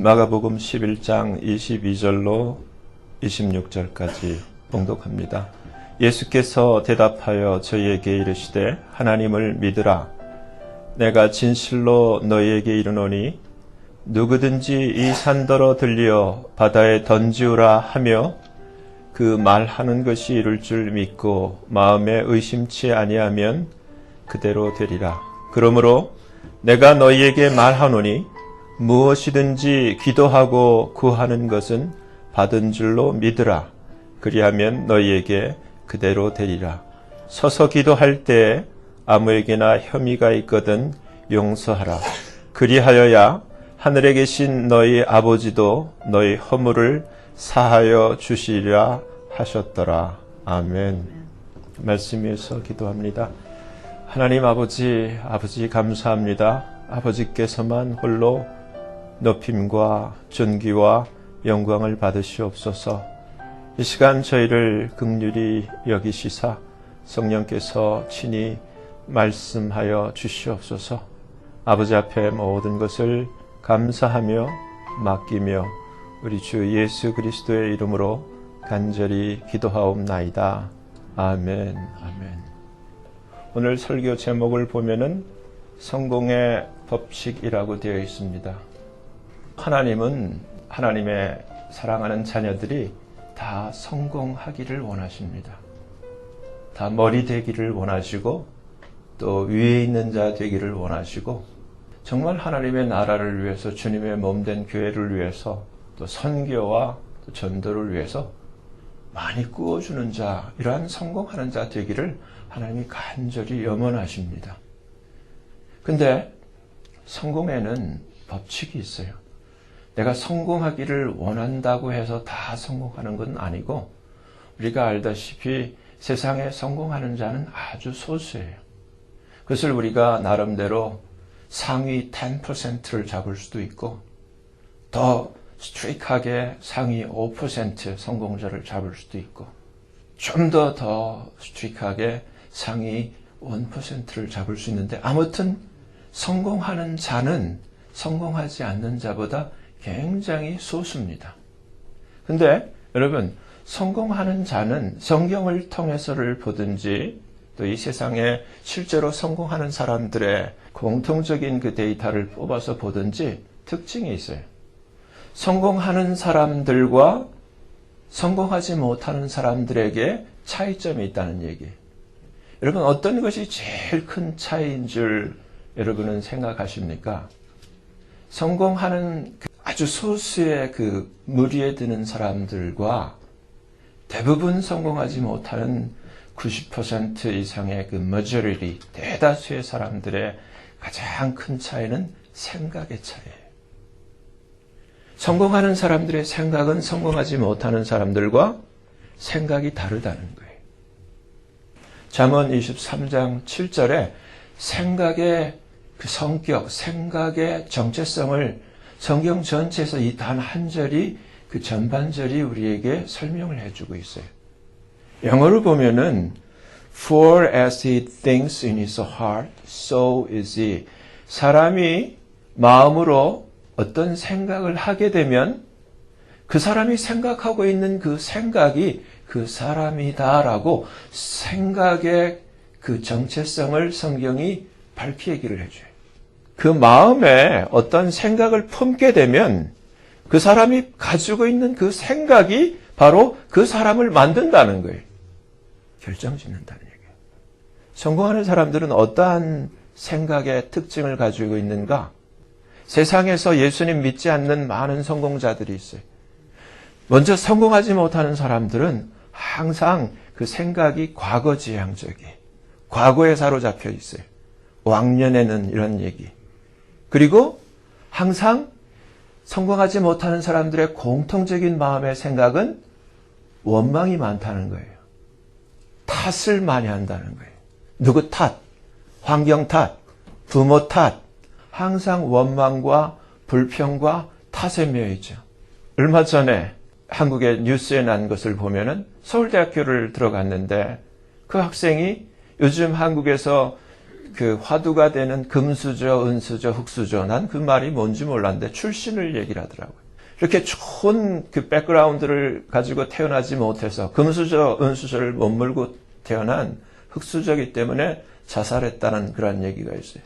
마가복음 11장 22절로 26절까지 봉독합니다. 예수께서 대답하여 저희에게 이르시되 하나님을 믿으라. 내가 진실로 너희에게 이르노니 누구든지 이 산더러 들려 바다에 던지우라 하며 그 말하는 것이 이룰 줄 믿고 마음에 의심치 아니하면 그대로 되리라. 그러므로 내가 너희에게 말하노니 무엇이든지 기도하고 구하는 것은 받은 줄로 믿으라. 그리하면 너희에게 그대로 되리라. 서서 기도할 때 아무에게나 혐의가 있거든 용서하라. 그리하여야 하늘에 계신 너희 아버지도 너희 허물을 사하여 주시리라 하셨더라. 아멘. 말씀 위에서 기도합니다. 하나님 아버지 감사합니다. 아버지께서만 홀로 높임과 존귀와 영광을 받으시옵소서. 이 시간 저희를 긍휼히 여기시사 성령께서 친히 말씀하여 주시옵소서. 아버지 앞에 모든 것을 감사하며 맡기며 우리 주 예수 그리스도의 이름으로 간절히 기도하옵나이다. 아멘. 아멘. 오늘 설교 제목을 보면은 성공의 법칙이라고 되어 있습니다. 하나님은 하나님의 사랑하는 자녀들이 다 성공하기를 원하십니다. 다 머리 되기를 원하시고 또 위에 있는 자 되기를 원하시고 정말 하나님의 나라를 위해서 주님의 몸된 교회를 위해서 또 선교와 또 전도를 위해서 많이 꾸어주는 자, 이러한 성공하는 자 되기를 하나님이 간절히 염원하십니다. 근데 성공에는 법칙이 있어요. 내가 성공하기를 원한다고 해서 다 성공하는 건 아니고 우리가 알다시피 세상에 성공하는 자는 아주 소수예요. 그것을 우리가 나름대로 상위 10%를 잡을 수도 있고 더 스트릭하게 상위 5% 성공자를 잡을 수도 있고 좀 더 스트릭하게 상위 1%를 잡을 수 있는데 아무튼 성공하는 자는 성공하지 않는 자보다 굉장히 소수입니다. 근데 여러분, 성공하는 자는 성경을 통해서를 보든지 또 이 세상에 실제로 성공하는 사람들의 공통적인 그 데이터를 뽑아서 보든지 특징이 있어요. 성공하는 사람들과 성공하지 못하는 사람들에게 차이점이 있다는 얘기예요. 여러분, 어떤 것이 제일 큰 차이인 줄 여러분은 생각하십니까? 성공하는 아주 소수의 그 무리에 드는 사람들과 대부분 성공하지 못하는 90% 이상의 그 majority, 대다수의 사람들의 가장 큰 차이는 생각의 차이예요. 성공하는 사람들의 생각은 성공하지 못하는 사람들과 생각이 다르다는 거예요. 잠언 23장 7절에 생각의 그 성격, 생각의 정체성을 성경 전체에서 이 단 한 절이 그 전반절이 우리에게 설명을 해주고 있어요. 영어로 보면은 For as he thinks in his heart, so is he. 사람이 마음으로 어떤 생각을 하게 되면 그 사람이 생각하고 있는 그 생각이 그 사람이다라고 생각의 그 정체성을 성경이 밝히 얘기를 해줘요. 그 마음에 어떤 생각을 품게 되면 그 사람이 가지고 있는 그 생각이 바로 그 사람을 만든다는 거예요. 결정짓는다는 얘기예요. 성공하는 사람들은 어떠한 생각의 특징을 가지고 있는가? 세상에서 예수님 믿지 않는 많은 성공자들이 있어요. 먼저 성공하지 못하는 사람들은 항상 그 생각이 과거지향적이에요. 과거에 사로잡혀 있어요. 왕년에는 이런 얘기. 그리고 항상 성공하지 못하는 사람들의 공통적인 마음의 생각은 원망이 많다는 거예요. 탓을 많이 한다는 거예요. 누구 탓, 환경 탓, 부모 탓, 항상 원망과 불평과 탓에 매여 있죠. 얼마 전에 한국의 뉴스에 난 것을 보면은 서울대학교를 들어갔는데 그 학생이 요즘 한국에서 그 화두가 되는 금수저, 은수저, 흙수저, 난 그 말이 뭔지 몰랐는데 출신을 얘기를 하더라고요. 이렇게 좋은 그 백그라운드를 가지고 태어나지 못해서 금수저, 은수저를 못 물고 태어난 흙수저이기 때문에 자살했다는 그런 얘기가 있어요.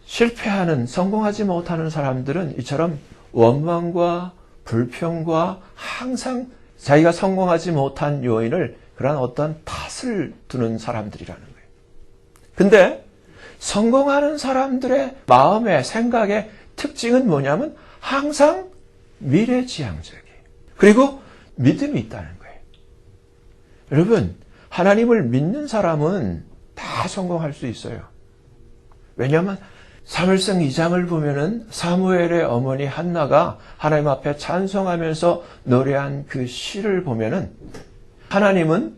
실패하는, 성공하지 못하는 사람들은 이처럼 원망과 불평과 항상 자기가 성공하지 못한 요인을 그런 어떤 탓을 두는 사람들이라는 거예요. 근데 성공하는 사람들의 마음의 생각의 특징은 뭐냐면 항상 미래지향적이에요. 그리고 믿음이 있다는 거예요. 여러분, 하나님을 믿는 사람은 다 성공할 수 있어요. 왜냐하면 사무엘상 2장을 보면은 사무엘의 어머니 한나가 하나님 앞에 찬송하면서 노래한 그 시를 보면은 하나님은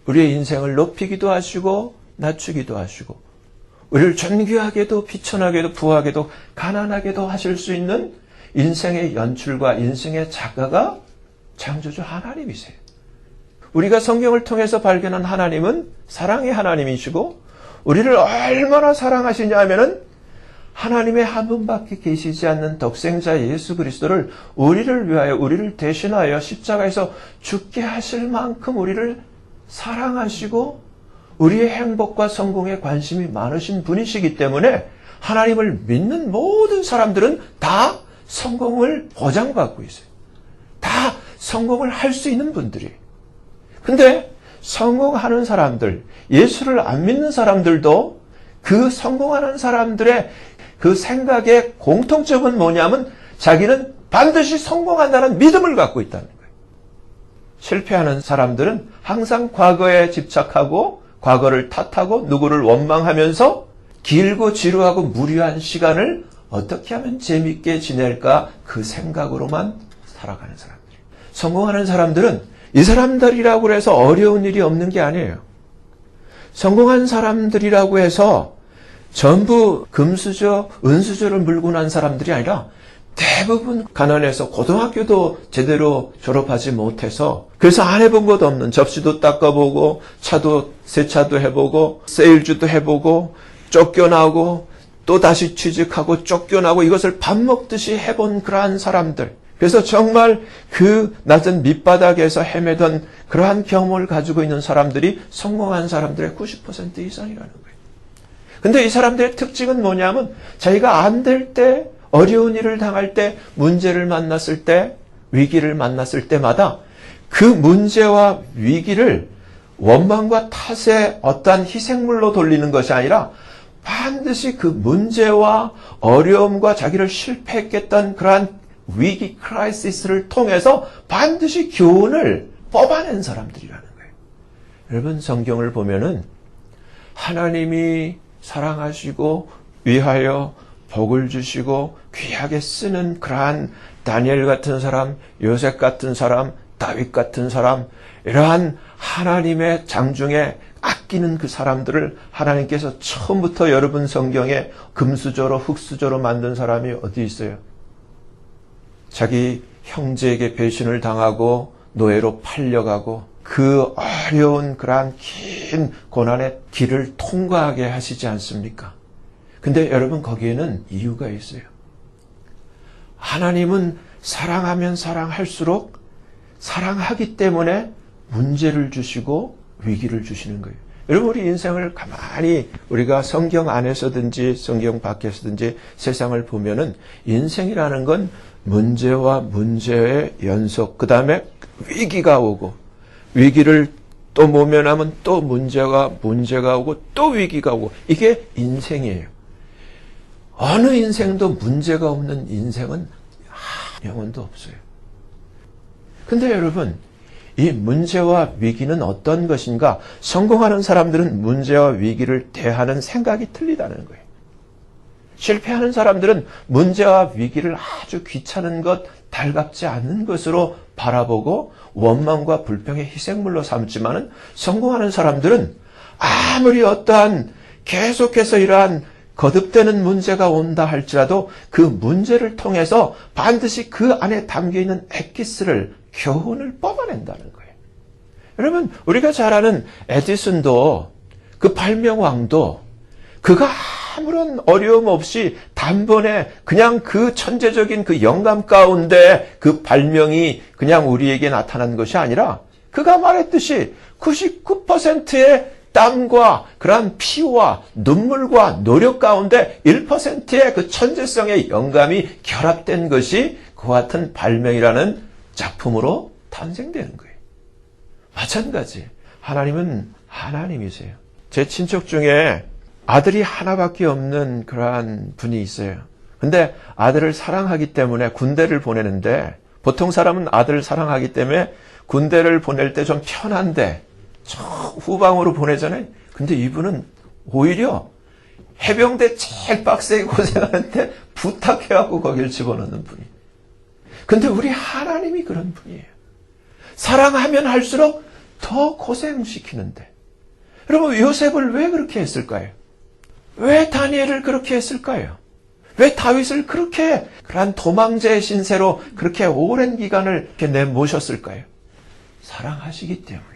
우리의 인생을 높이기도 하시고 낮추기도 하시고 우리를 존귀하게도 비천하게도 부하게도 가난하게도 하실 수 있는 인생의 연출과 인생의 작가가 창조주 하나님이세요. 우리가 성경을 통해서 발견한 하나님은 사랑의 하나님이시고 우리를 얼마나 사랑하시냐 하면은 하나님의 한 분밖에 계시지 않는 독생자 예수 그리스도를 우리를 위하여 우리를 대신하여 십자가에서 죽게 하실 만큼 우리를 사랑하시고 우리의 행복과 성공에 관심이 많으신 분이시기 때문에 하나님을 믿는 모든 사람들은 다 성공을 보장받고 있어요. 다 성공을 할 수 있는 분들이. 근데 성공하는 사람들, 예수를 안 믿는 사람들도 그 성공하는 사람들의 그 생각의 공통점은 뭐냐면 자기는 반드시 성공한다는 믿음을 갖고 있다는 거예요. 실패하는 사람들은 항상 과거에 집착하고 과거를 탓하고 누구를 원망하면서 길고 지루하고 무료한 시간을 어떻게 하면 재밌게 지낼까 그 생각으로만 살아가는 사람들이에요. 성공하는 사람들은 이 사람들이라고 해서 어려운 일이 없는 게 아니에요. 성공한 사람들이라고 해서 전부 금수저, 은수저를 물고 난 사람들이 아니라 대부분 가난해서 고등학교도 제대로 졸업하지 못해서 그래서 안 해본 것 없는 접시도 닦아보고 차도 세차도 해보고 세일즈도 해보고 쫓겨나고 또 다시 취직하고 쫓겨나고 이것을 밥 먹듯이 해본 그러한 사람들. 그래서 정말 그 낮은 밑바닥에서 헤매던 그러한 경험을 가지고 있는 사람들이 성공한 사람들의 90% 이상이라는 거예요. 근데 이 사람들의 특징은 뭐냐면 자기가 안 될 때, 어려운 일을 당할 때, 문제를 만났을 때, 위기를 만났을 때마다 그 문제와 위기를 원망과 탓의 어떠한 희생물로 돌리는 것이 아니라 반드시 그 문제와 어려움과 자기를 실패했겠던 그러한 위기, 크라이시스를 통해서 반드시 교훈을 뽑아낸 사람들이라는 거예요. 여러분, 성경을 보면은 하나님이 사랑하시고 위하여 복을 주시고 귀하게 쓰는 그러한 다니엘 같은 사람, 요셉 같은 사람, 다윗 같은 사람, 이러한 하나님의 장중에 아끼는 그 사람들을 하나님께서 처음부터 여러분 성경에 금수저로 흙수저로 만든 사람이 어디 있어요? 자기 형제에게 배신을 당하고 노예로 팔려가고 그 어려운 그러한 긴 고난의 길을 통과하게 하시지 않습니까? 근데 여러분 거기에는 이유가 있어요. 하나님은 사랑하면 사랑할수록 사랑하기 때문에 문제를 주시고 위기를 주시는 거예요. 여러분 우리 인생을 가만히 우리가 성경 안에서든지 성경 밖에서든지 세상을 보면은 인생이라는 건 문제와 문제의 연속, 그 다음에 위기가 오고 위기를 또 모면하면 또 문제가 오고 또 위기가 오고 이게 인생이에요. 어느 인생도 문제가 없는 인생은 영원도 없어요. 근데 여러분 이 문제와 위기는 어떤 것인가? 성공하는 사람들은 문제와 위기를 대하는 생각이 틀리다는 거예요. 실패하는 사람들은 문제와 위기를 아주 귀찮은 것, 달갑지 않은 것으로 바라보고 원망과 불평의 희생물로 삼지만은 성공하는 사람들은 아무리 어떠한 계속해서 이러한 거듭되는 문제가 온다 할지라도 그 문제를 통해서 반드시 그 안에 담겨있는 엑기스를 교훈을 뽑아낸다는 거예요. 여러분 우리가 잘 아는 에디슨도 그 발명왕도 그가 아무런 어려움 없이 단번에 그냥 그 천재적인 그 영감 가운데 그 발명이 그냥 우리에게 나타난 것이 아니라 그가 말했듯이 99%의 땀과 그러한 피와 눈물과 노력 가운데 1%의 그 천재성의 영감이 결합된 것이 그와 같은 발명이라는 작품으로 탄생되는 거예요. 마찬가지. 하나님은 하나님이세요. 제 친척 중에 아들이 하나밖에 없는 그러한 분이 있어요. 근데 아들을 사랑하기 때문에 군대를 보내는데 보통 사람은 아들을 사랑하기 때문에 군대를 보낼 때 좀 편한데 저 후방으로 보내잖아요. 근데 이분은 오히려 해병대 제일 빡세게 고생하는데 부탁해갖고 거길 집어넣는 분이에요. 근데 우리 하나님이 그런 분이에요. 사랑하면 할수록 더 고생시키는데. 여러분 요셉을 왜 그렇게 했을까요? 왜 다니엘을 그렇게 했을까요? 왜 다윗을 그렇게 그러한 도망자의 신세로 그렇게 오랜 기간을 이렇게 내모셨을까요? 사랑하시기 때문이에요.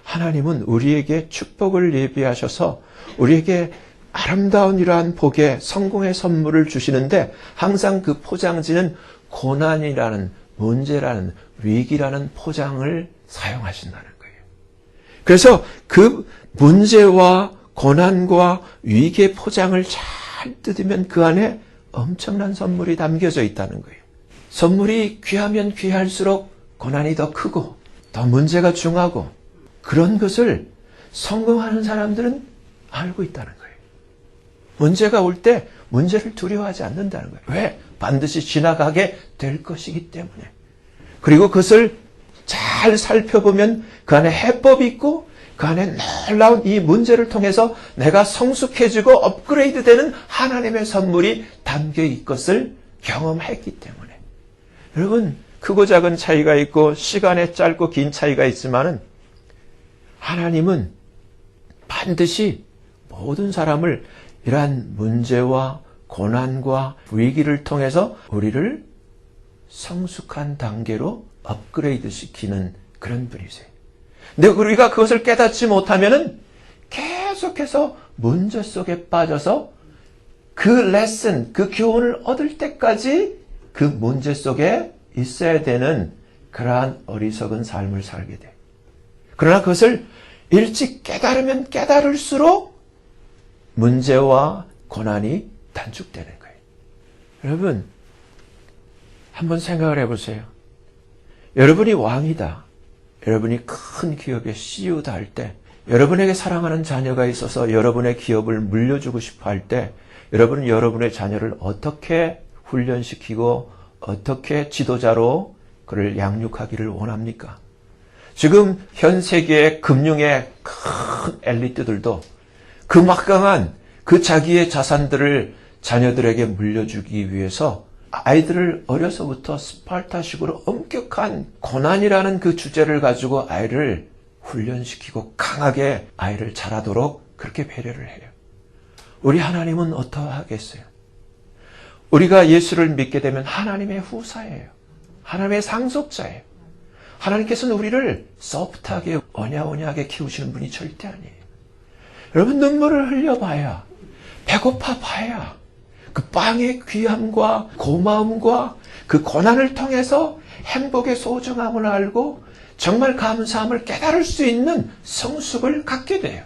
하나님은 우리에게 축복을 예비하셔서 우리에게 아름다운 이러한 복의 성공의 선물을 주시는데 항상 그 포장지는 고난이라는 문제라는 위기라는 포장을 사용하신다는 거예요. 그래서 그 문제와 고난과 위기의 포장을 잘 뜯으면 그 안에 엄청난 선물이 담겨져 있다는 거예요. 선물이 귀하면 귀할수록 고난이 더 크고 더 문제가 중하고 그런 것을 성공하는 사람들은 알고 있다는 거예요. 문제가 올 때 문제를 두려워하지 않는다는 거예요. 왜? 반드시 지나가게 될 것이기 때문에. 그리고 그것을 잘 살펴보면 그 안에 해법이 있고 그 안에 놀라운 이 문제를 통해서 내가 성숙해지고 업그레이드되는 하나님의 선물이 담겨 있는 것을 경험했기 때문에. 여러분 크고 작은 차이가 있고 시간에 짧고 긴 차이가 있지만은 하나님은 반드시 모든 사람을 이러한 문제와 고난과 위기를 통해서 우리를 성숙한 단계로 업그레이드 시키는 그런 분이세요. 근데 우리가 그것을 깨닫지 못하면은 계속해서 문제 속에 빠져서 그 레슨, 그 교훈을 얻을 때까지 그 문제 속에 있어야 되는 그러한 어리석은 삶을 살게 돼요. 그러나 그것을 일찍 깨달으면 깨달을수록 문제와 고난이 단축되는 거예요. 여러분, 한번 생각을 해보세요. 여러분이 왕이다. 여러분이 큰 기업의 CEO다 할 때, 여러분에게 사랑하는 자녀가 있어서 여러분의 기업을 물려주고 싶어 할 때, 여러분은 여러분의 자녀를 어떻게 훈련시키고 어떻게 지도자로 그를 양육하기를 원합니까? 지금 현 세계의 금융의 큰 엘리트들도 그 막강한 그 자기의 자산들을 자녀들에게 물려주기 위해서 아이들을 어려서부터 스파르타식으로 엄격한 고난이라는 그 주제를 가지고 아이를 훈련시키고 강하게 아이를 자라도록 그렇게 배려를 해요. 우리 하나님은 어떠하겠어요? 우리가 예수를 믿게 되면 하나님의 후사예요. 하나님의 상속자예요. 하나님께서는 우리를 소프트하게 오냐오냐하게 키우시는 분이 절대 아니에요. 여러분 눈물을 흘려봐야 배고파 봐야 그 빵의 귀함과 고마움과 그 고난을 통해서 행복의 소중함을 알고 정말 감사함을 깨달을 수 있는 성숙을 갖게 돼요.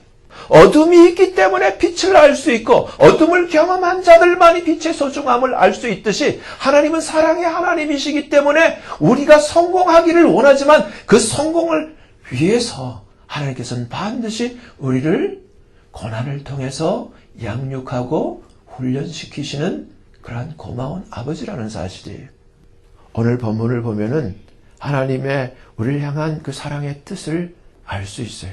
어둠이 있기 때문에 빛을 알 수 있고 어둠을 경험한 자들만이 빛의 소중함을 알 수 있듯이 하나님은 사랑의 하나님이시기 때문에 우리가 성공하기를 원하지만 그 성공을 위해서 하나님께서는 반드시 우리를 고난을 통해서 양육하고 훈련시키시는 그러한 고마운 아버지라는 사실이에요. 오늘 본문을 보면은 하나님의 우리를 향한 그 사랑의 뜻을 알 수 있어요.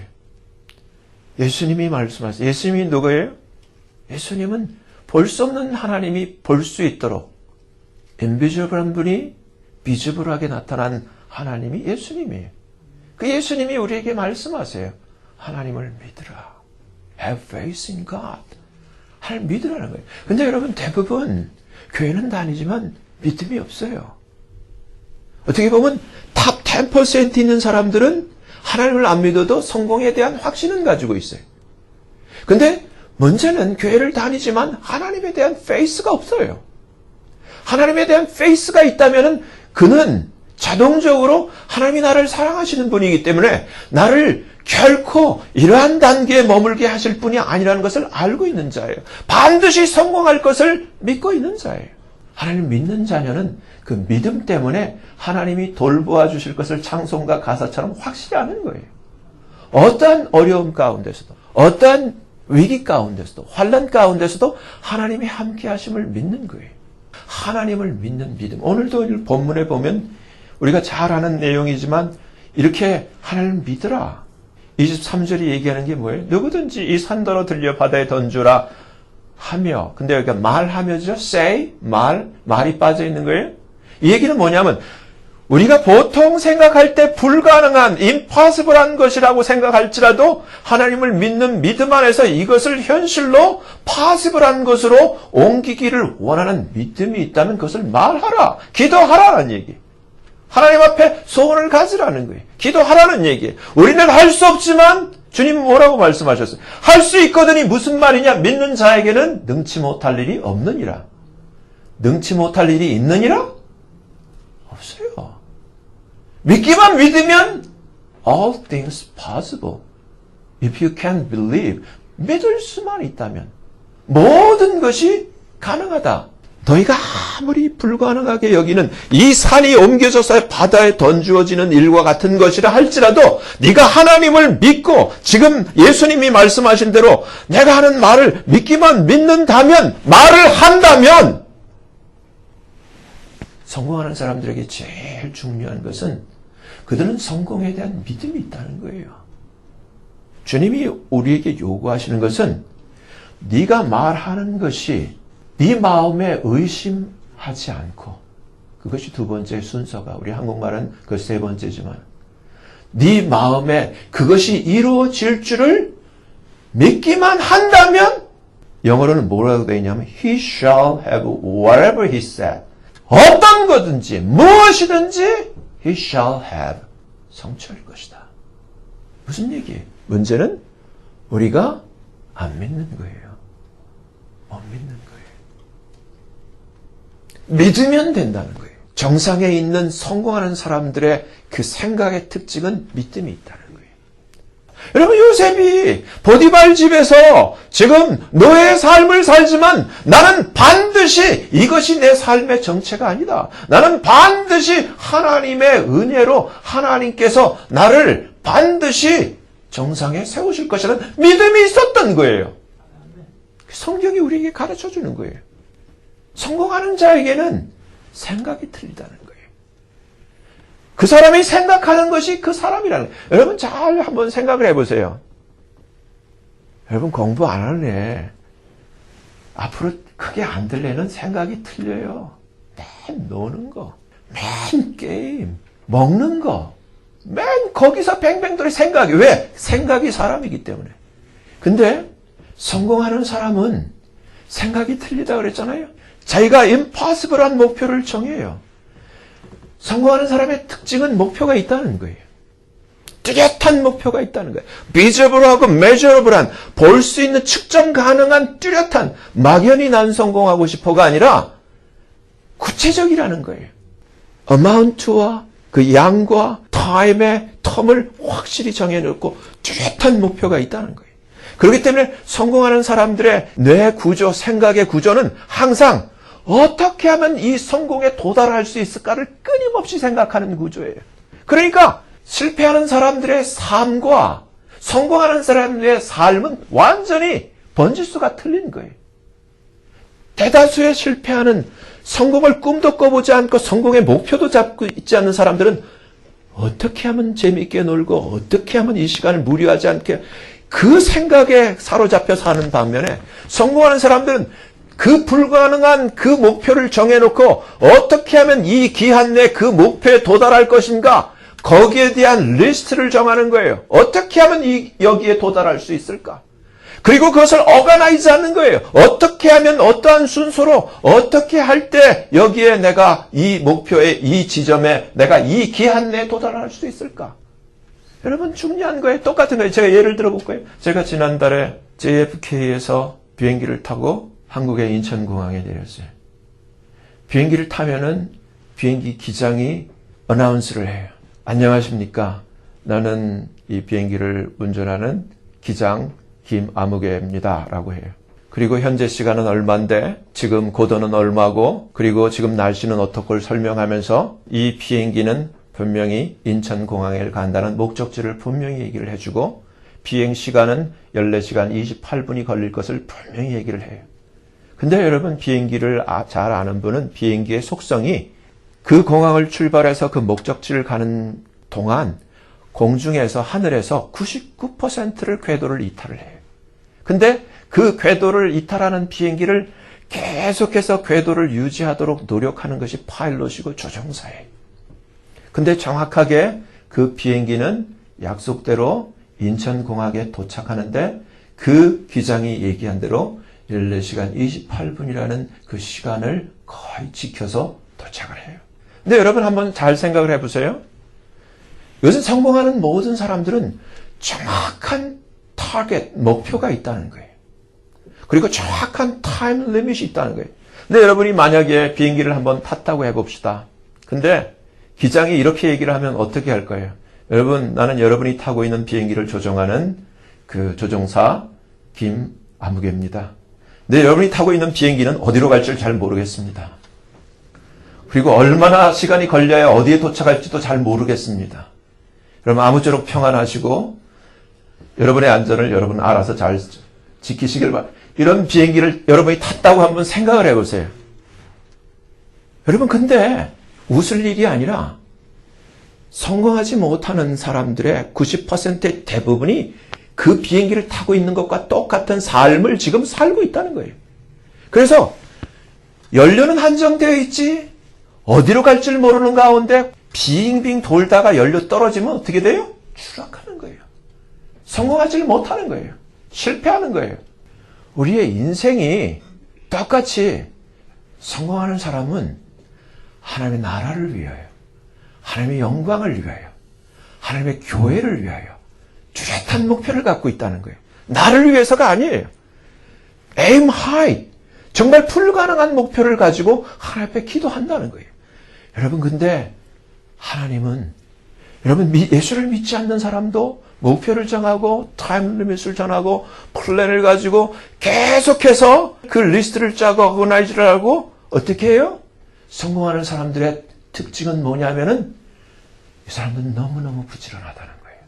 예수님이 말씀하세요. 예수님이 누구예요? 예수님은 볼 수 없는 하나님이 볼 수 있도록 인비지블한 분이 비지블하게 나타난 하나님이 예수님이에요. 그 예수님이 우리에게 말씀하세요. 하나님을 믿으라. Have faith in God. 하나님 믿으라는 거예요. 근데 여러분 대부분 교회는 다니지만 믿음이 없어요. 어떻게 보면 탑 10% 있는 사람들은 하나님을 안 믿어도 성공에 대한 확신은 가지고 있어요. 근데 문제는 교회를 다니지만 하나님에 대한 페이스가 없어요. 하나님에 대한 페이스가 있다면 그는 자동적으로 하나님이 나를 사랑하시는 분이기 때문에 나를 결코 이러한 단계에 머물게 하실 분이 아니라는 것을 알고 있는 자예요. 반드시 성공할 것을 믿고 있는 자예요. 하나님 믿는 자녀는 그 믿음 때문에 하나님이 돌보아 주실 것을 찬송가 가사처럼 확실히 아는 거예요. 어떠한 어려움 가운데서도, 어떠한 위기 가운데서도, 환난 가운데서도 하나님이 함께 하심을 믿는 거예요. 하나님을 믿는 믿음. 오늘도 본문에 보면 우리가 잘 아는 내용이지만 이렇게 하나님을 믿으라. 23절이 얘기하는 게 뭐예요? 누구든지 이 산더러 들려 바다에 던주라 하며. 근데 여기가 말하며죠? say, 말이 빠져 있는 거예요. 이 얘기는 뭐냐면 우리가 보통 생각할 때 불가능한 impossible한 것이라고 생각할지라도 하나님을 믿는 믿음 안에서 이것을 현실로 possible한 것으로 옮기기를 원하는 믿음이 있다면 그것을 말하라. 기도하라는 얘기. 하나님 앞에 소원을 가지라는 거예요. 기도하라는 얘기예요. 우리는 할 수 없지만 주님 뭐라고 말씀하셨어요? 할 수 있거든이 무슨 말이냐? 믿는 자에게는 능치 못할 일이 없느니라. 능치 못할 일이 있느니라? 없어요. 믿기만 믿으면 all things possible. If you can believe. 믿을 수만 있다면 모든 것이 가능하다. 너희가 아무리 불가능하게 여기는 이 산이 옮겨져서 바다에 던주어지는 일과 같은 것이라 할지라도 네가 하나님을 믿고 지금 예수님이 말씀하신 대로 내가 하는 말을 믿기만 믿는다면, 말을 한다면, 성공하는 사람들에게 제일 중요한 것은 그들은 성공에 대한 믿음이 있다는 거예요. 주님이 우리에게 요구하시는 것은 네가 말하는 것이 네 마음에 의심하지 않고, 그것이 두 번째 순서가, 우리 한국말은 그 세 번째지만, 네 마음에 그것이 이루어질 줄을 믿기만 한다면, 영어로는 뭐라고 되어 있냐면 He shall have whatever he said. 어떤 거든지 무엇이든지 He shall have 성취할 것이다. 무슨 얘기예요? 문제는 우리가 안 믿는 거예요. 못 믿는 거예요. 믿으면 된다는 거예요. 정상에 있는 성공하는 사람들의 그 생각의 특징은 믿음이 있다는 거예요. 여러분, 요셉이 보디발 집에서 지금 노예의 삶을 살지만 나는 반드시 이것이 내 삶의 정체가 아니다. 나는 반드시 하나님의 은혜로 하나님께서 나를 반드시 정상에 세우실 것이라는 믿음이 있었던 거예요. 성경이 우리에게 가르쳐주는 거예요. 성공하는 자에게는 생각이 틀리다는 거예요. 그 사람이 생각하는 것이 그 사람이라는 거예요. 여러분 잘 한번 생각을 해보세요. 여러분 공부 안 하는 애 앞으로 크게 안 될 애는 생각이 틀려요. 맨 노는 거, 맨 게임, 먹는 거, 맨 거기서 뱅뱅 돌이 생각이. 왜? 생각이 사람이기 때문에. 근데 성공하는 사람은 생각이 틀리다 그랬잖아요. 자기가 impossible한 목표를 정해요. 성공하는 사람의 특징은 목표가 있다는 거예요. 뚜렷한 목표가 있다는 거예요. visible하고 measurable한, 볼 수 있는 측정 가능한 뚜렷한, 막연히 난 성공하고 싶어가 아니라 구체적이라는 거예요. amount와 그 양과 time의 텀을 확실히 정해놓고 뚜렷한 목표가 있다는 거예요. 그렇기 때문에 성공하는 사람들의 뇌 구조, 생각의 구조는 항상 어떻게 하면 이 성공에 도달할 수 있을까를 끊임없이 생각하는 구조예요. 그러니까 실패하는 사람들의 삶과 성공하는 사람들의 삶은 완전히 번지수가 틀린 거예요. 대다수의 실패하는, 성공을 꿈도 꿔보지 않고 성공의 목표도 잡고 있지 않는 사람들은 어떻게 하면 재미있게 놀고 어떻게 하면 이 시간을 무료하지 않게, 그 생각에 사로잡혀 사는 반면에 성공하는 사람들은 그 불가능한 그 목표를 정해놓고 어떻게 하면 이 기한 내 그 목표에 도달할 것인가, 거기에 대한 리스트를 정하는 거예요. 어떻게 하면 여기에 도달할 수 있을까? 그리고 그것을 어가나이즈 하는 거예요. 어떻게 하면 어떠한 순서로, 어떻게 할 때 여기에 내가 이 목표에, 이 지점에 내가 이 기한 내에 도달할 수 있을까? 여러분 중요한 거예요. 똑같은 거예요. 제가 예를 들어 볼까요? 제가 지난달에 JFK에서 비행기를 타고 한국의 인천공항에 내렸어요. 비행기를 타면은 비행기 기장이 어나운스를 해요. 안녕하십니까. 나는 이 비행기를 운전하는 기장 김아무개입니다. 라고 해요. 그리고 현재 시간은 얼마인데 지금 고도는 얼마고 그리고 지금 날씨는 어떻고 설명하면서 이 비행기는 분명히 인천공항에 간다는 목적지를 분명히 얘기를 해주고 비행 시간은 14시간 28분이 걸릴 것을 분명히 얘기를 해요. 근데 여러분 비행기를 잘 아는 분은 비행기의 속성이 그 공항을 출발해서 그 목적지를 가는 동안 공중에서 하늘에서 99%를 궤도를 이탈을 해요. 근데 그 궤도를 이탈하는 비행기를 계속해서 궤도를 유지하도록 노력하는 것이 파일럿이고 조종사예요. 근데 정확하게 그 비행기는 약속대로 인천공항에 도착하는데 그 기장이 얘기한 대로 14시간 28분이라는 그 시간을 거의 지켜서 도착을 해요. 근데 여러분 한번 잘 생각을 해보세요. 요즘 성공하는 모든 사람들은 정확한 타겟, 목표가 있다는 거예요. 그리고 정확한 타임 리밋이 있다는 거예요. 근데 여러분이 만약에 비행기를 한번 탔다고 해봅시다. 근데 기장이 이렇게 얘기를 하면 어떻게 할 거예요? 여러분, 나는 여러분이 타고 있는 비행기를 조종하는 그 조종사 김아무개입니다. 근데 여러분이 타고 있는 비행기는 어디로 갈지 잘 모르겠습니다. 그리고 얼마나 시간이 걸려야 어디에 도착할지도 잘 모르겠습니다. 여러분 아무쪼록 평안하시고 여러분의 안전을 여러분 알아서 잘 지키시길 바랍니다. 이런 비행기를 여러분이 탔다고 한번 생각을 해보세요. 여러분 근데 웃을 일이 아니라 성공하지 못하는 사람들의 90%의 대부분이 그 비행기를 타고 있는 것과 똑같은 삶을 지금 살고 있다는 거예요. 그래서 연료는 한정되어 있지 어디로 갈지를 모르는 가운데 빙빙 돌다가 연료 떨어지면 어떻게 돼요? 추락하는 거예요. 성공하지를 못하는 거예요. 실패하는 거예요. 우리의 인생이 똑같이 성공하는 사람은 하나님의 나라를 위하여, 하나님의 영광을 위하여, 하나님의 교회를 위하여 뚜렷한 목표를 갖고 있다는 거예요. 나를 위해서가 아니에요. aim high. 정말 불가능한 목표를 가지고 하나님 앞에 기도한다는 거예요. 여러분 근데 하나님은 여러분 예수를 믿지 않는 사람도 목표를 정하고 타임 리밋을 정하고 플랜을 가지고 계속해서 그 리스트를 짜고 오거나이즈를 하고 어떻게 해요? 성공하는 사람들의 특징은 뭐냐면은 이 사람들은 너무너무 부지런하다는 거예요.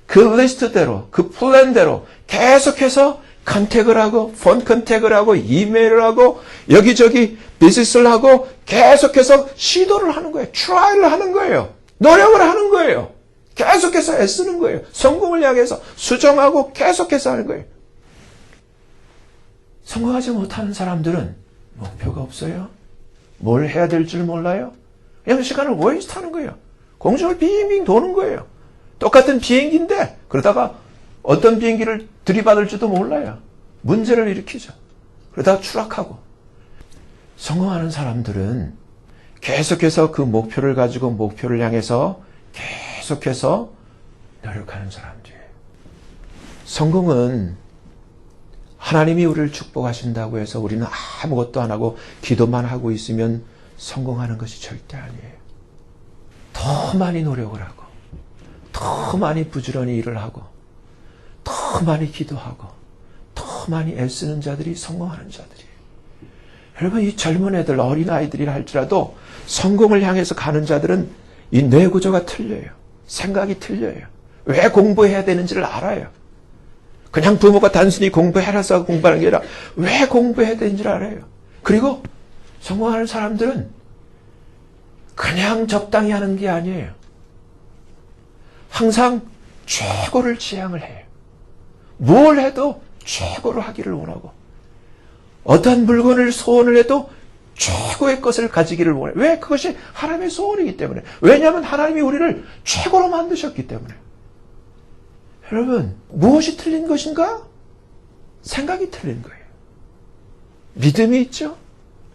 그 리스트대로 그 플랜대로 계속해서 컨택을 하고 폰 컨택을 하고 이메일을 하고 여기저기 비즈니스를 하고 계속해서 시도를 하는 거예요. 트라이를 하는 거예요. 노력을 하는 거예요. 계속해서 애쓰는 거예요. 성공을 향해서 수정하고 계속해서 하는 거예요. 성공하지 못하는 사람들은 목표가 없어요. 뭘 해야 될 줄 몰라요. 그냥 시간을 웨이스트 하는 거예요. 공중을 빙빙 도는 거예요. 똑같은 비행기인데 그러다가 어떤 비행기를 들이받을지도 몰라요. 문제를 일으키죠. 그러다가 추락하고. 성공하는 사람들은 계속해서 그 목표를 가지고 목표를 향해서 계속해서 노력하는 사람들이에요. 성공은 하나님이 우리를 축복하신다고 해서 우리는 아무것도 안 하고 기도만 하고 있으면 성공하는 것이 절대 아니에요. 더 많이 노력을 하고 더 많이 부지런히 일을 하고 더 많이 기도하고 더 많이 애쓰는 자들이 성공하는 자들이에요. 여러분 이 젊은 애들 어린아이들이라 할지라도 성공을 향해서 가는 자들은 이 뇌구조가 틀려요. 생각이 틀려요. 왜 공부해야 되는지를 알아요. 그냥 부모가 단순히 공부해라서 공부하는 게 아니라 왜 공부해야 되는지를 알아요. 그리고 성공하는 사람들은 그냥 적당히 하는 게 아니에요. 항상 최고를 지향을 해요. 뭘 해도 최고로 하기를 원하고 어떤 물건을 소원을 해도 최고의 것을 가지기를 원해요. 왜? 그것이 하나님의 소원이기 때문에. 왜냐하면 하나님이 우리를 최고로 만드셨기 때문에. 여러분, 무엇이 틀린 것인가? 생각이 틀린 거예요. 믿음이 있죠?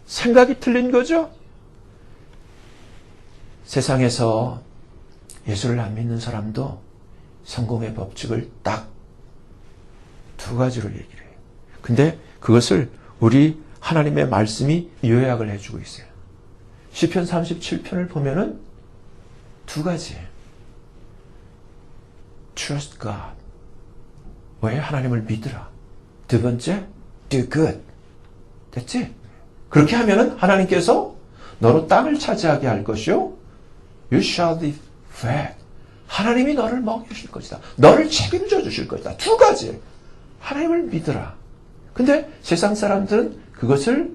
생각이 틀린 거죠? 세상에서 예수를 안 믿는 사람도 성공의 법칙을 딱 두 가지로 얘기를 해요. 근데 그것을 우리 하나님의 말씀이 요약을 해주고 있어요. 시편 37편을 보면은 두 가지예요. Trust God. 왜? 하나님을 믿으라. 두 번째, do good. 됐지? 그렇게 하면은 하나님께서 너로 땅을 차지하게 할 것이요. You shall be fed. 하나님이 너를 먹여주실 것이다. 너를 책임져 주실 것이다. 두 가지. 하나님을 믿으라. 근데 세상 사람들은 그것을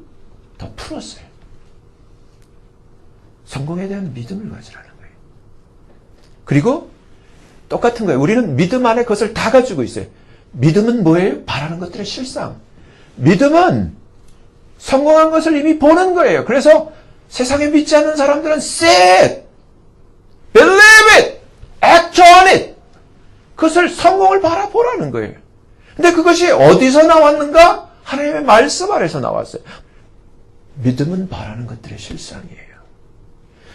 더 풀었어요. 성공에 대한 믿음을 가지라는 거예요. 그리고 똑같은 거예요. 우리는 믿음 안에 그것을 다 가지고 있어요. 믿음은 뭐예요? 바라는 것들의 실상. 믿음은 성공한 것을 이미 보는 거예요. 그래서 세상에 믿지 않는 사람들은 see it, believe it, act on it. 그것을 성공을 바라보라는 거예요. 근데 그것이 어디서 나왔는가? 하나님의 말씀 아래서 나왔어요. 믿음은 바라는 것들의 실상이에요.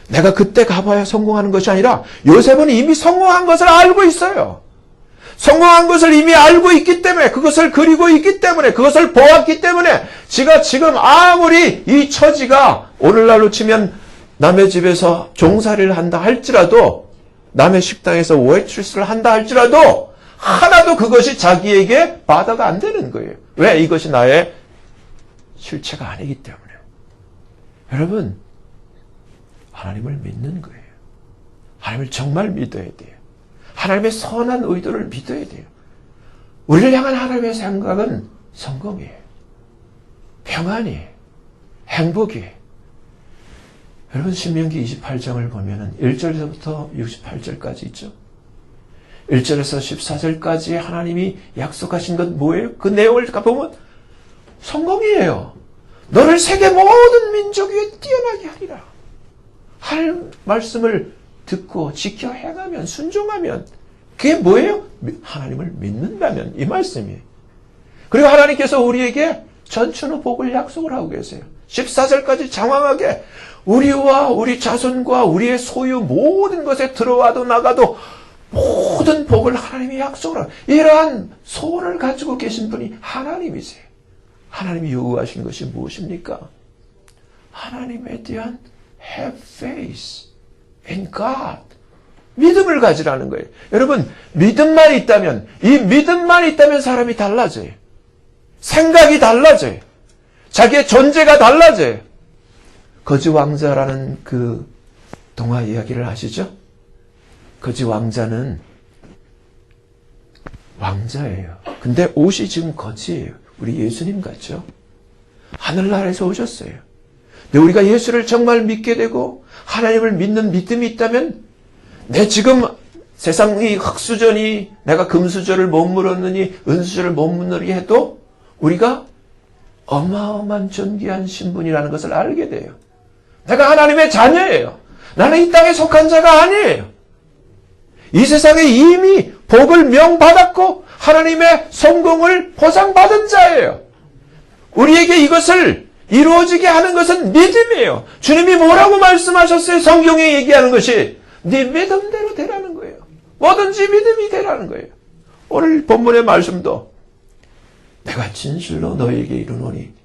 내가 그때 가봐야 성공하는 것이 아니라 요셉은 이미 성공한 것을 알고 있어요. 성공한 것을 이미 알고 있기 때문에, 그것을 그리고 있기 때문에, 그것을 보았기 때문에 지가 지금 아무리 이 처지가 오늘날로 치면 남의 집에서 종살이를 한다 할지라도, 남의 식당에서 웨이트리스를 한다 할지라도 하나도 그것이 자기에게 바다가 안 되는 거예요. 왜? 이것이 나의 실체가 아니기 때문에. 여러분, 하나님을 믿는 거예요. 하나님을 정말 믿어야 돼요. 하나님의 선한 의도를 믿어야 돼요. 우리를 향한 하나님의 생각은 성공이에요. 평안이에요. 행복이에요. 여러분, 신명기 28장을 보면 1절에서부터 68절까지 있죠. 1절에서 14절까지 하나님이 약속하신 것 뭐예요? 그 내용을 보면 성공이에요. 너를 세계 모든 민족 위에 뛰어나게 하리라. 할 말씀을 듣고 지켜 행하면, 순종하면, 그게 뭐예요? 하나님을 믿는다면, 이 말씀이에요. 그리고 하나님께서 우리에게 전천후 복을 약속을 하고 계세요. 14절까지 장황하게 우리와 우리 자손과 우리의 소유 모든 것에 들어와도 나가도 모든 복을 하나님이 약속을 하고, 이러한 소원을 가지고 계신 분이 하나님이세요. 하나님이 요구하신 것이 무엇입니까? 하나님에 대한 have faith in God. 믿음을 가지라는 거예요. 여러분, 믿음만 있다면, 이 믿음만 있다면 사람이 달라져요. 생각이 달라져요. 자기의 존재가 달라져요. 거지 왕자라는 그 동화 이야기를 아시죠? 거지 왕자는 왕자예요. 근데 옷이 지금 거지예요. 우리 예수님 같죠? 하늘나라에서 오셨어요. 근데 우리가 예수를 정말 믿게 되고 하나님을 믿는 믿음이 있다면, 내 지금 세상이 흙수저니 내가 금수저를 못 물었느니 은수저를 못 물느니 해도 우리가 어마어마한 존귀한 신분이라는 것을 알게 돼요. 내가 하나님의 자녀예요. 나는 이 땅에 속한 자가 아니에요. 이 세상에 이미 복을 명받았고 하나님의 성공을 보상받은 자예요. 우리에게 이것을 이루어지게 하는 것은 믿음이에요. 주님이 뭐라고 말씀하셨어요? 성경에 얘기하는 것이 네 믿음대로 되라는 거예요. 뭐든지 믿음이 되라는 거예요. 오늘 본문의 말씀도 내가 진실로 너에게 이르노니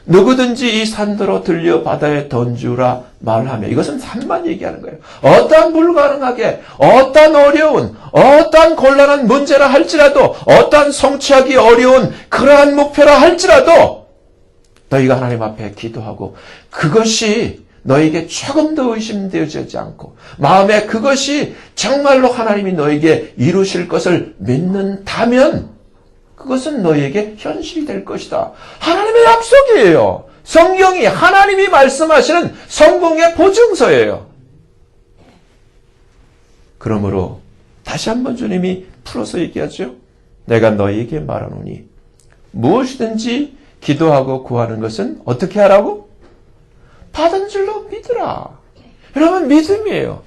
누구든지 이 산더러 들려 바다에 던지라 말하며, 이것은 산만 얘기하는 거예요. 어떠한 불가능하게, 어떠한 어려운, 어떠한 곤란한 문제라 할지라도, 어떠한 성취하기 어려운 그러한 목표라 할지라도 너희가 하나님 앞에 기도하고 그것이 너에게 조금 더 의심되어지지 않고 마음에 그것이 정말로 하나님이 너에게 이루실 것을 믿는다면 그것은 너에게 현실이 될 것이다. 하나님의 약속이에요. 성경이 하나님이 말씀하시는 성공의 보증서예요. 그러므로 다시 한번 주님이 풀어서 얘기하죠. 내가 너에게 말하노니 무엇이든지 기도하고 구하는 것은 어떻게 하라고? 받은 줄로 믿으라. 여러분, 믿음이에요.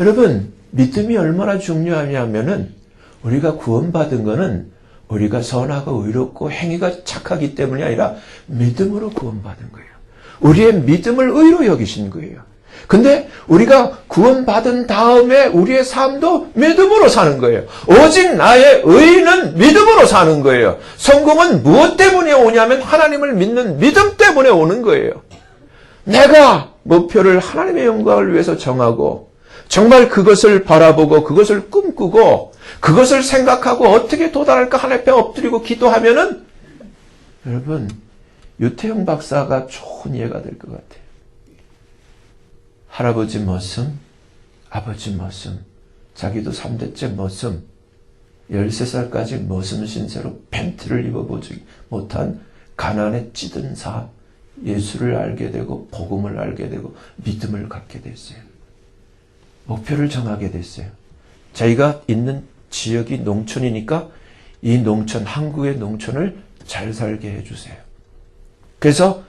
여러분, 믿음이 얼마나 중요하냐면은 우리가 구원받은 거는 우리가 선하고 의롭고 행위가 착하기 때문이 아니라 믿음으로 구원받은 거예요. 우리의 믿음을 의로 여기신 거예요. 근데 우리가 구원받은 다음에 우리의 삶도 믿음으로 사는 거예요. 오직 나의 의는 믿음으로 사는 거예요. 성공은 무엇 때문에 오냐면 하나님을 믿는 믿음 때문에 오는 거예요. 내가 목표를 하나님의 영광을 위해서 정하고 정말 그것을 바라보고 그것을 꿈꾸고 그것을 생각하고 어떻게 도달할까 하나님 앞에 엎드리고 기도하면은 여러분 유태영 박사가 좋은 예가 될 것 같아요. 할아버지 머슴, 아버지 머슴, 자기도 3대째 머슴, 13살까지 머슴 신세로 팬티를 입어보지 못한 가난에 찌든 사, 예수를 알게 되고 복음을 알게 되고 믿음을 갖게 됐어요. 목표를 정하게 됐어요. 저희가 있는 지역이 농촌이니까 이 농촌, 한국의 농촌을 잘 살게 해주세요. 그래서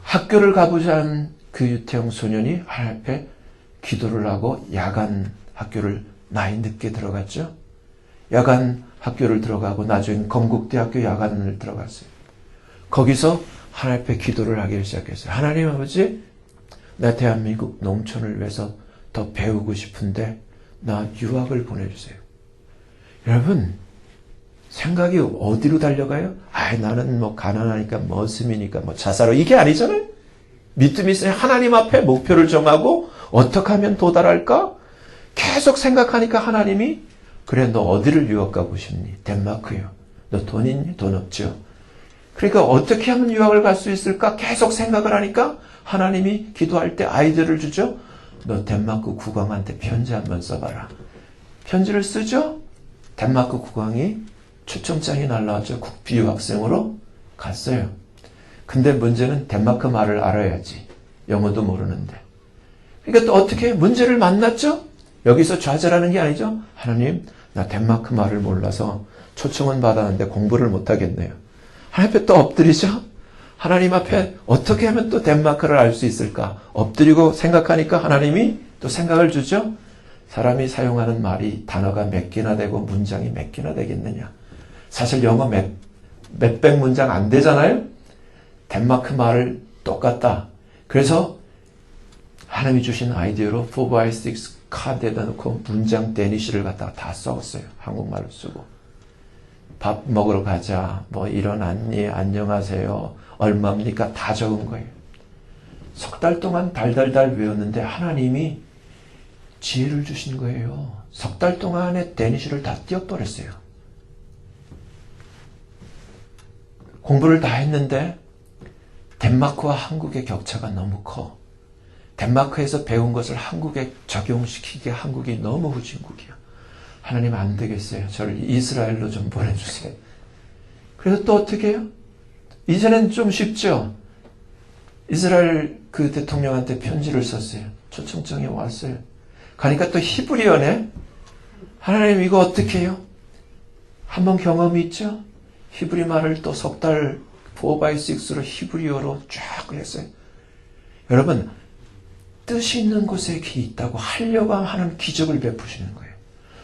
학교를 가보자 그 유태영 소년이 하나님 앞에 기도를 하고 야간 학교를 나이 늦게 들어갔죠. 야간 학교를 들어가고 나중에 건국대학교 야간을 들어갔어요. 거기서 하나님 앞에 기도를 하기 시작했어요. 하나님 아버지, 나 대한민국 농촌을 위해서 더 배우고 싶은데 나 유학을 보내주세요. 여러분 생각이 어디로 달려가요? 나는 뭐 가난하니까 머슴이니까 뭐 자살로 이게 아니잖아요. 믿음이 있어요. 하나님 앞에 목표를 정하고 어떻게 하면 도달할까? 계속 생각하니까 하나님이 그래 너 어디를 유학 가고 싶니? 덴마크요. 너 돈 있니? 돈 없죠. 그러니까 어떻게 하면 유학을 갈 수 있을까? 계속 생각을 하니까 하나님이 기도할 때 아이디어를 주죠. 너 덴마크 국왕한테 편지 한번 써봐라. 편지를 쓰죠. 덴마크 국왕이 초청장이 날라왔죠. 국비 유학생으로 갔어요. 근데 문제는 덴마크 말을 알아야지. 영어도 모르는데. 그러니까 또 어떻게 문제를 만났죠? 여기서 좌절하는 게 아니죠. 하나님, 나 덴마크 말을 몰라서 초청은 받았는데 공부를 못하겠네요. 하나님 앞에 또 엎드리죠. 하나님 앞에 어떻게 하면 또 덴마크를 알 수 있을까? 엎드리고 생각하니까 하나님이 또 생각을 주죠. 사람이 사용하는 말이 단어가 몇 개나 되고 문장이 몇 개나 되겠느냐. 사실 영어 몇백 문장 안 되잖아요. 덴마크 말을 똑같다. 그래서 하나님이 주신 아이디어로 4x6 카드에다 놓고 문장 데니시를 갖다가 다 써왔어요. 한국말로 쓰고. 밥 먹으러 가자. 뭐 일어났니? 안녕하세요. 얼마입니까? 다 적은 거예요. 석 달 동안 달달달 외웠는데 하나님이 지혜를 주신 거예요. 석 달 동안의 데니시를 다 띄워버렸어요. 공부를 다 했는데 덴마크와 한국의 격차가 너무 커. 덴마크에서 배운 것을 한국에 적용시키기에 한국이 너무 후진국이야. 하나님 안 되겠어요. 저를 이스라엘로 좀 보내주세요. 그래서 또 어떻게 해요? 이제는 좀 쉽죠? 이스라엘 그 대통령한테 편지를 썼어요. 초청장이 왔어요. 가니까 또 히브리어네? 하나님 이거 어떻게 해요? 한번 경험이 있죠? 히브리 말을 또 석 달 4x6로 히브리어로 쫙 했어요. 여러분 뜻이 있는 곳에 기 있다고 하려고 하는 기적을 베푸시는 거예요.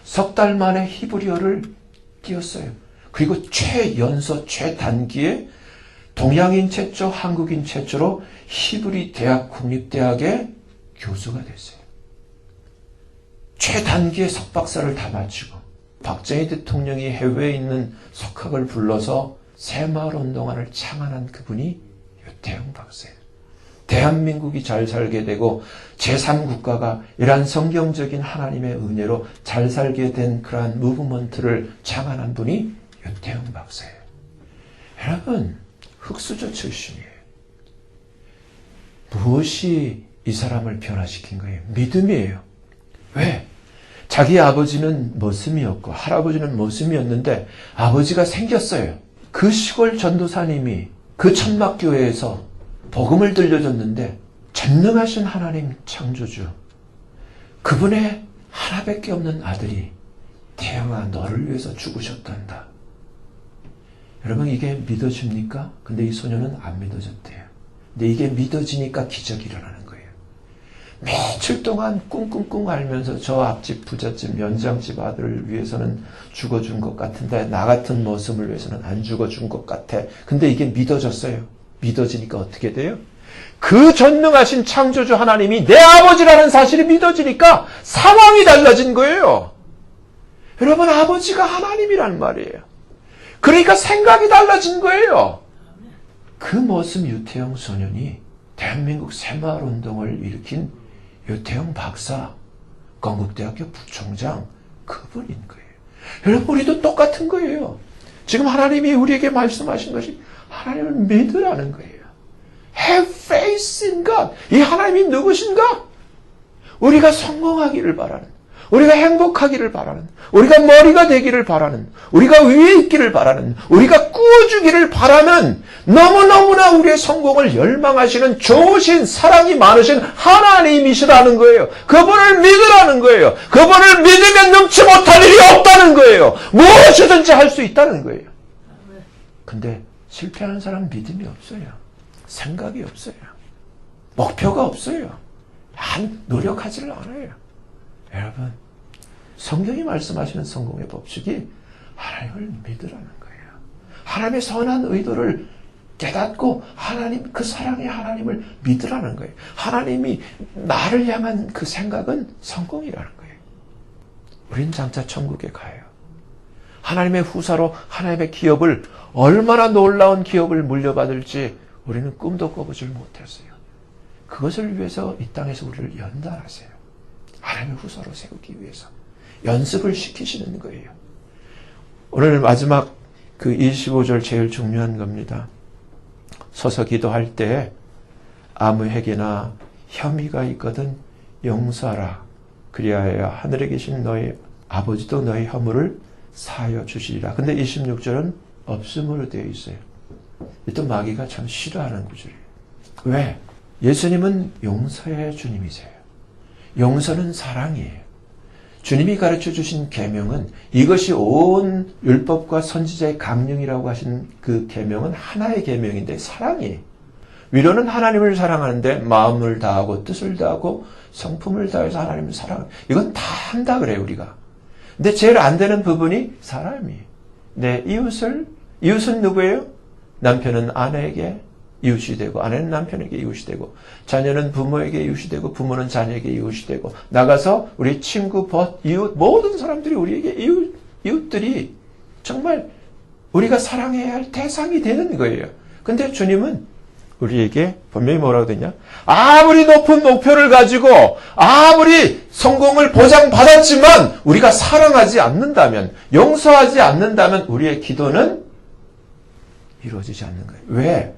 석 달 만에 히브리어를 띄웠어요. 그리고 최연소 최단기에 동양인 최초 한국인 최초로 히브리 대학 국립대학의 교수가 됐어요. 최단기에 석박사를 다 마치고 박정희 대통령이 해외에 있는 석학을 불러서 새마을운동화를 창안한 그분이 유태영 박사예요. 대한민국이 잘 살게 되고 제3국가가 이러한 성경적인 하나님의 은혜로 잘 살게 된 그러한 무브먼트를 창안한 분이 유태영 박사예요. 여러분 흑수저 출신이에요. 무엇이 이 사람을 변화시킨 거예요? 믿음이에요. 왜? 자기 아버지는 머슴이었고 할아버지는 머슴이었는데 아버지가 생겼어요. 그 시골 전도사님이 그 천막교회에서 복음을 들려줬는데 전능하신 하나님 창조주 그분의 하나밖에 없는 아들이 태영아 너를 위해서 죽으셨단다. 여러분 이게 믿어집니까? 근데 이 소녀는 안 믿어졌대요. 근데 이게 믿어지니까 기적이 일어나는 거예요. 며칠 동안 꿍꿍꿍 앓면서 저 앞집 부잣집 연장집 아들을 위해서는 죽어준 것 같은데 나 같은 모습을 위해서는 안 죽어준 것 같아. 근데 이게 믿어졌어요. 믿어지니까 어떻게 돼요? 그 전능하신 창조주 하나님이 내 아버지라는 사실이 믿어지니까 상황이 달라진 거예요. 여러분, 아버지가 하나님이란 말이에요. 그러니까 생각이 달라진 거예요. 그 모습 유태영 소년이 대한민국 새마을운동을 일으킨 유태영 박사, 건국대학교 부총장, 그분인 거예요. 여러분, 우리도 똑같은 거예요. 지금 하나님이 우리에게 말씀하신 것이 하나님을 믿으라는 거예요. Have faith in God. 이 하나님이 누구신가? 우리가 성공하기를 바라는, 우리가 행복하기를 바라는, 우리가 머리가 되기를 바라는, 우리가 위에 있기를 바라는, 우리가 꾸어주기를 바라는, 너무너무나 우리의 성공을 열망하시는 좋으신, 사랑이 많으신 하나님이시라는 거예요. 그분을 믿으라는 거예요. 그분을 믿으면 능치 못할 일이 없다는 거예요. 무엇이든지 할 수 있다는 거예요. 근데 실패하는 사람은 믿음이 없어요. 생각이 없어요. 목표가 없어요. 노력하지를 않아요. 여러분, 성경이 말씀하시는 성공의 법칙이 하나님을 믿으라는 거예요. 하나님의 선한 의도를 깨닫고 하나님, 그 사랑의 하나님을 믿으라는 거예요. 하나님이 나를 향한 그 생각은 성공이라는 거예요. 우린 장차 천국에 가요. 하나님의 후사로 하나님의 기업을, 얼마나 놀라운 기업을 물려받을지 우리는 꿈도 꿔보질 못했어요. 그것을 위해서 이 땅에서 우리를 연단하세요. 하나님의 후사로 세우기 위해서 연습을 시키시는 거예요. 오늘 마지막 그 25절 제일 중요한 겁니다. 서서 기도할 때 아무 회개나 혐의가 있거든 용서하라. 그리하여 하늘에 계신 너희 아버지도 너희 허물을 사하여 주시리라. 근데 26절은 없음으로 되어 있어요. 또 마귀가 참 싫어하는 구절이에요. 왜? 예수님은 용서의 주님이세요. 용서는 사랑이에요. 주님이 가르쳐 주신 계명은, 이것이 온 율법과 선지자의 강령이라고 하신 그 계명은 하나의 계명인데 사랑이에요. 위로는 하나님을 사랑하는데 마음을 다하고 뜻을 다하고 성품을 다해서 하나님을 사랑하는, 이건 다 한다 그래요, 우리가. 근데 제일 안 되는 부분이 사람이에요. 내 이웃은 누구예요? 남편은 아내에게 이웃이 되고, 아내는 남편에게 이웃이 되고, 자녀는 부모에게 이웃이 되고, 부모는 자녀에게 이웃이 되고, 나가서 우리 친구, 이웃, 모든 사람들이 우리에게 이웃들이 정말 우리가 사랑해야 할 대상이 되는 거예요. 근데 주님은 우리에게 분명히 뭐라고 되냐? 아무리 높은 목표를 가지고 아무리 성공을 보장받았지만 우리가 사랑하지 않는다면, 용서하지 않는다면 우리의 기도는 이루어지지 않는 거예요. 왜?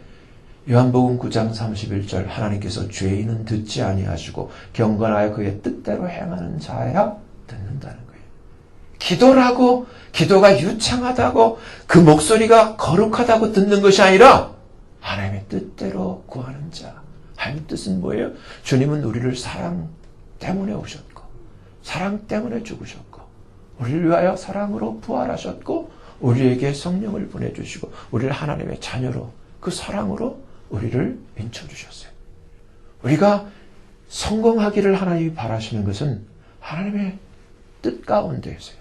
요한복음 9장 31절, 하나님께서 죄인은 듣지 아니하시고 경건하여 그의 뜻대로 행하는 자야 듣는다는 거예요. 기도라고, 기도가 유창하다고, 그 목소리가 거룩하다고 듣는 것이 아니라 하나님의 뜻대로 구하는 자. 하나님의 뜻은 뭐예요? 주님은 우리를 사랑 때문에 오셨고, 사랑 때문에 죽으셨고, 우리를 위하여 사랑으로 부활하셨고, 우리에게 성령을 보내주시고, 우리를 하나님의 자녀로, 그 사랑으로 우리를 인쳐주셨어요. 우리가 성공하기를 하나님이 바라시는 것은 하나님의 뜻 가운데에서요.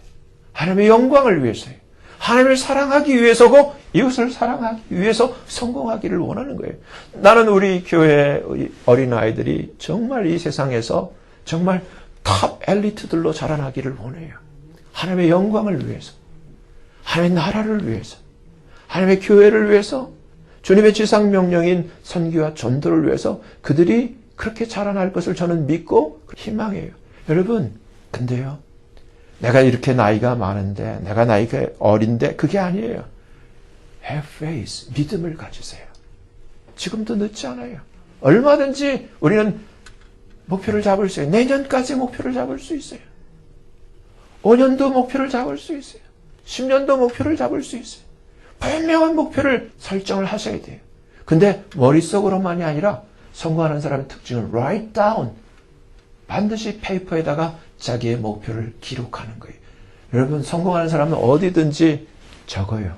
하나님의 영광을 위해서요. 하나님을 사랑하기 위해서고, 이웃을 사랑하기 위해서 성공하기를 원하는 거예요. 나는 우리 교회 어린아이들이 정말 이 세상에서 정말 탑 엘리트들로 자라나기를 원해요. 하나님의 영광을 위해서, 하나님의 나라를 위해서, 하나님의 교회를 위해서, 주님의 지상명령인 선교와 전도를 위해서 그들이 그렇게 자라날 것을 저는 믿고 희망해요. 여러분, 근데요, 내가 이렇게 나이가 많은데, 내가 나이가 어린데, 그게 아니에요. Have faith, 믿음을 가지세요. 지금도 늦지 않아요. 얼마든지 우리는 목표를 잡을 수 있어요. 내년까지 목표를 잡을 수 있어요. 5년도 목표를 잡을 수 있어요. 10년도 목표를 잡을 수 있어요. 분명한 목표를 설정을 하셔야 돼요. 근데 머릿속으로만이 아니라 성공하는 사람의 특징을 write down, 반드시 페이퍼에다가 자기의 목표를 기록하는 거예요. 여러분, 성공하는 사람은 어디든지 적어요.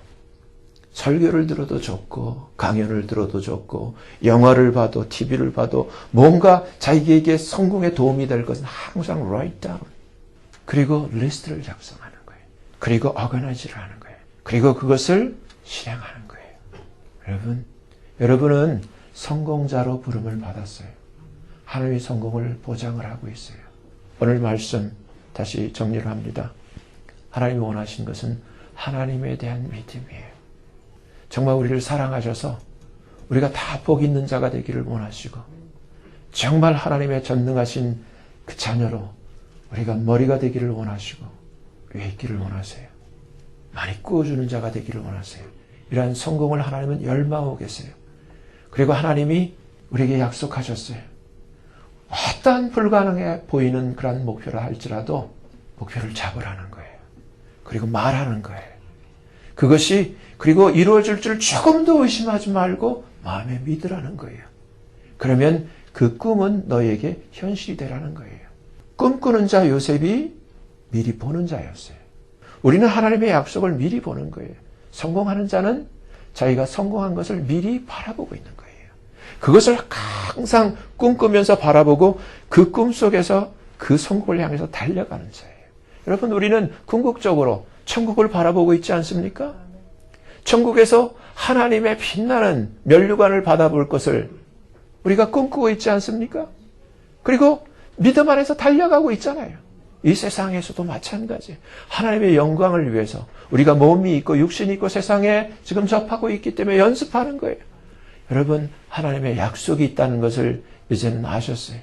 설교를 들어도 좋고, 강연을 들어도 좋고, 영화를 봐도, TV를 봐도, 뭔가 자기에게 성공에 도움이 될 것은 항상 write down. 그리고 리스트를 작성하는 거예요. 그리고 organize를 하는 거예요. 그리고 그것을 실행하는 거예요. 여러분은 성공자로 부름을 받았어요. 하나님이 성공을 보장을 하고 있어요. 오늘 말씀 다시 정리를 합니다. 하나님이 원하신 것은 하나님에 대한 믿음이에요. 정말 우리를 사랑하셔서 우리가 다 복 있는 자가 되기를 원하시고 정말 하나님의 전능하신 그 자녀로 우리가 머리가 되기를 원하시고 위에 있기를 원하세요. 많이 꾸어주는 자가 되기를 원하세요. 이러한 성공을 하나님은 열망하고 계세요. 그리고 하나님이 우리에게 약속하셨어요. 어떠한 불가능해 보이는 그런 목표를 할지라도 목표를 잡으라는 거예요. 그리고 말하는 거예요. 그것이 그리고 이루어질 줄 조금도 의심하지 말고 마음에 믿으라는 거예요. 그러면 그 꿈은 너에게 현실이 되라는 거예요. 꿈꾸는 자 요셉이 미리 보는 자였어요. 우리는 하나님의 약속을 미리 보는 거예요. 성공하는 자는 자기가 성공한 것을 미리 바라보고 있는 거예요. 그것을 항상 꿈꾸면서 바라보고 그 꿈 속에서 그 성공을 향해서 달려가는 자예요. 여러분, 우리는 궁극적으로 천국을 바라보고 있지 않습니까? 천국에서 하나님의 빛나는 면류관을 받아볼 것을 우리가 꿈꾸고 있지 않습니까? 그리고 믿음 안에서 달려가고 있잖아요. 이 세상에서도 마찬가지. 하나님의 영광을 위해서 우리가 몸이 있고 육신이 있고 세상에 지금 접하고 있기 때문에 연습하는 거예요. 여러분, 하나님의 약속이 있다는 것을 이제는 아셨어요.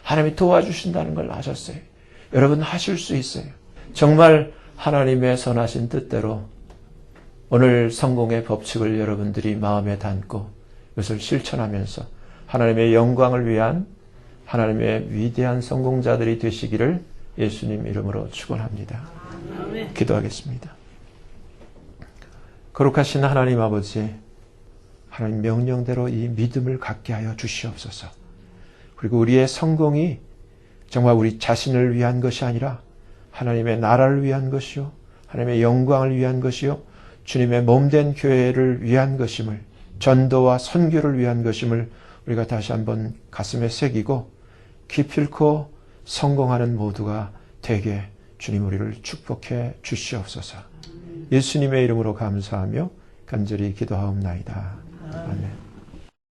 하나님이 도와주신다는 걸 아셨어요. 여러분, 하실 수 있어요. 정말 하나님의 선하신 뜻대로 오늘 성공의 법칙을 여러분들이 마음에 담고 이것을 실천하면서 하나님의 영광을 위한 하나님의 위대한 성공자들이 되시기를 예수님 이름으로 축원합니다. 기도하겠습니다. 거룩하신 하나님 아버지, 하나님 명령대로 이 믿음을 갖게 하여 주시옵소서. 그리고 우리의 성공이 정말 우리 자신을 위한 것이 아니라 하나님의 나라를 위한 것이요, 하나님의 영광을 위한 것이요, 주님의 몸된 교회를 위한 것임을, 전도와 선교를 위한 것임을 우리가 다시 한번 가슴에 새기고 기필코 성공하는 모두가 되게 주님 우리를 축복해 주시옵소서. 예수님의 이름으로 감사하며 간절히 기도하옵나이다.